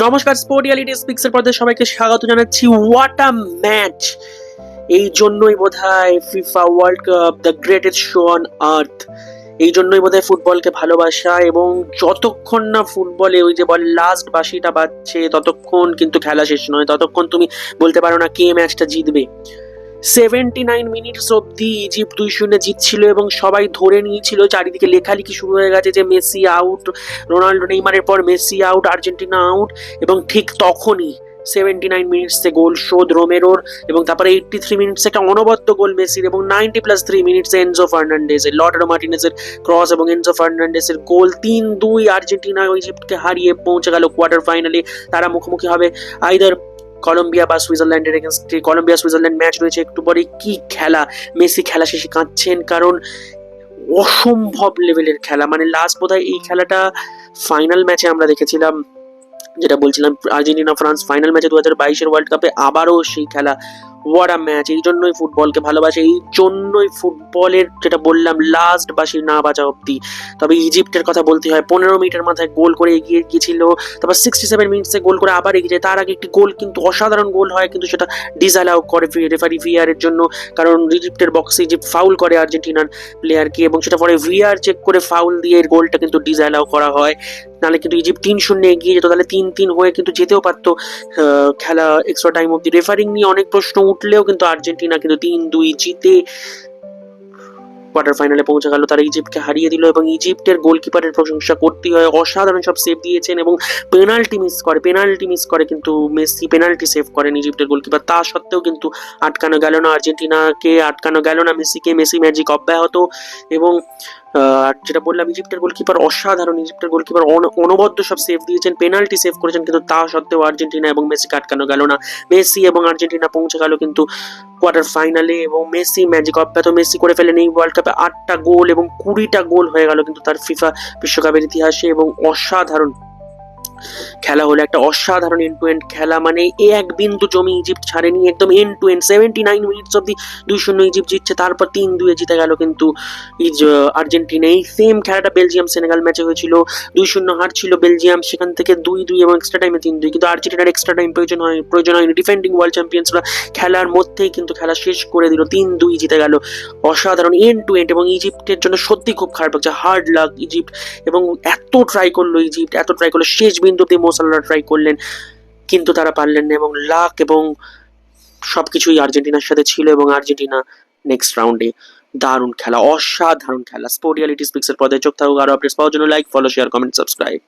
নমস্কার, sport reality স্পিক্সের পর্দায় সবাইকে স্বাগত জানাচ্ছি। What a match! এই জন্যই বোধহয় FIFA world cup the greatest show on earth. এই জন্যই বোধহয় ফুটবলকে ভালোবাসা, এবং যতক্ষণ না ফুটবলে ওই যে বল লাস্ট বাঁশিটা বাজছে ততক্ষণ কিন্তু খেলা শেষ নয়, ততক্ষণ তুমি বলতে পারো না কে ম্যাচটা জিতবে। 79 মিনিটস অব্দি ইজিপ্ট 2-0 জিতছিল এবং সবাই ধরে নিয়েছিল, চারিদিকে লেখালেখি শুরু হয়ে গেছে যে মেসি আউট, রোনাল্ডো নেইমারের পর মেসি আউট, আর্জেন্টিনা আউট। এবং ঠিক তখনই 79 মিনিটসে গোল শোধ রোমেরোর, এবং তারপরে 83 মিনিটসে একটা অনবদ্য গোল মেসির, এবং 90+3 মিনিটসে এনজো ফার্নান্ডেজের, লটারো মার্টিনেজের ক্রস এবং এনজো ফার্নান্ডেজের গোল। 3-2 আর্জেন্টিনা ইজিপ্টকে হারিয়ে পৌঁছে গেল কোয়ার্টার ফাইনালে। তারা মুখোমুখি হবে আইদার কলম্বিয়া বা সুইজারল্যান্ডের এগেনস্ট। কলম্বিয়া সুইজারল্যান্ড ম্যাচ রয়েছে একটু পরে। কি খেলা! মেসি খেলা শেষে কাঁদছেন, কারণ অসম্ভব লেভেলের খেলা। মানে লাস্ট বোধহয় এই খেলাটা ফাইনাল ম্যাচে আমরা দেখেছিলাম, যেটা বলছিলাম আর্জেন্টিনা ফ্রান্স ফাইনাল ম্যাচে 2022-এর ওয়ার্ল্ড কাপে। আবারও সেই খেলা। What a match! এই জন্যই ফুটবলকে ভালোবাসে, এই জন্যই ফুটবলের যেটা বললাম লাস্ট বাঁশি না বাজা অব্দি। তবে ইজিপ্টের কথা বলতে হয়, 15 মিনিটের মাথায় গোল করে এগিয়ে গিয়েছিল, তারপর 67 মিনিটসে গোল করে আবার এগিয়ে যায়। তার আগে একটি গোল, কিন্তু অসাধারণ গোল হয়, কিন্তু সেটা ডিসঅ্যালাউ করে রেফারি ভিআর এর জন্য, কারণ ইজিপ্টের বক্সে ইজিপ্ট ফাউল করে আর্জেন্টিনার প্লেয়ারকে, এবং সেটা পরে ভিআর চেক করে ফাউল দিয়ে এর গোলটা কিন্তু ডিসঅ্যালাউ করা হয়। নাহলে কিন্তু ইজিপ্ট 3-0 এগিয়ে যেত, তাহলে 3-3 হয়ে কিন্তু যেতেও পারতো খেলা এক্সট্রা টাইম অব্দি। রেফারিং নিয়ে অনেক প্রশ্ন উঠলেও কিন্তু আর্জেন্টিনা কিন্তু 3-2 জিতে কোয়ার্টার ফাইনালে পৌঁছে গেল। তারা ইজিপ্টকে হারিয়ে দিল, এবং ইজিপ্টের গোলকিপারের প্রশংসা করতেই হয়, অসাধারণ সব সেভ দিয়েছেন, এবং পেনাল্টি মিস করে কিন্তু মেসি পেনাল্টি সেভ করেন ইজিপ্টের গোলকিপার। তা সত্ত্বেও কিন্তু আটকানো গেল না আর্জেন্টিনাকে, আটকানো গেল না মেসিকে। মেসি ম্যাজিক অব্যাহত। এবং যেটা বললাম ইজিপ্টের গোলকিপার অসাধারণ, ইজিপ্টের গোলকিপার অনবদ্য সব সেভ দিয়েছেন, পেনাল্টি সেভ করেছেন, কিন্তু তা সত্ত্বেও আর্জেন্টিনা এবং মেসিকে আটকানো গেল না। মেসি এবং আর্জেন্টিনা পৌঁছে গেল কিন্তু কোয়ার্টার ফাইনালে, এবং মেসি ম্যাজিক অব্যাহত। মেসি করে ফেলেন এই ওয়ার্ল্ড কাপে 8টা গোল, এবং 20টা গোল হয়ে গেল কিন্তু তার ফিফা বিশ্বকাপের ইতিহাসে। এবং অসাধারণ খেলা হলো, একটা অসাধারণ এন্ড টু এন্ড খেলা। মানে এক বিন্দু জমি ইজিপ্ট ছাড়েনি, একদম এন্ড টু এন্ড। 79 মিনিটস অব্দি 2-0 ইজিপ্ট জিতছে, তারপর 3-2 জিতে গেল কিন্তু আর্জেন্টিনা। এই সেম খেলাটা বেলজিয়াম সেনেগাল ম্যাচে হয়েছিল, 2-0 হারছিল বেলজিয়াম, সেখান থেকে 2-2 এবং এক্সট্রা টাইমে 3-2, কিন্তু আর্জেন্টিনার এক্সট্রা টাইম প্রয়োজন হয়নি। ডিফেন্ডিং ওয়ার্ল্ড চ্যাম্পিয়ন্সরা খেলার মধ্যেই কিন্তু খেলা শেষ করে দিল, 3-2 জিতে গেল। অসাধারণ এন্ড টু এন্ড, এবং ইজিপ্টের জন্য সত্যি খুব খারাপ লাগছে, হার্ড লাক ইজিপ্ট। এবং এত ট্রাই করলো ইজিপ্ট, এত ট্রাই করলো, শেষ বিন্দুতে মোসাল্লাহ ট্রাই করলেন, কিন্তু তারা পারলেন না। এবং লাক এবং সবকিছুই আর্জেন্টিনার সাথে ছিল, এবং আর্জেন্টিনা নেক্সট রাউন্ডে। দারুণ খেলা, অসাধারণ খেলা। স্পোর্ট রিয়ালিটি স্পিক্সের পর্দায় চোখ থাকুক। আরো আপডেটস পাওয়ার জন্য like, follow, share, comment, subscribe.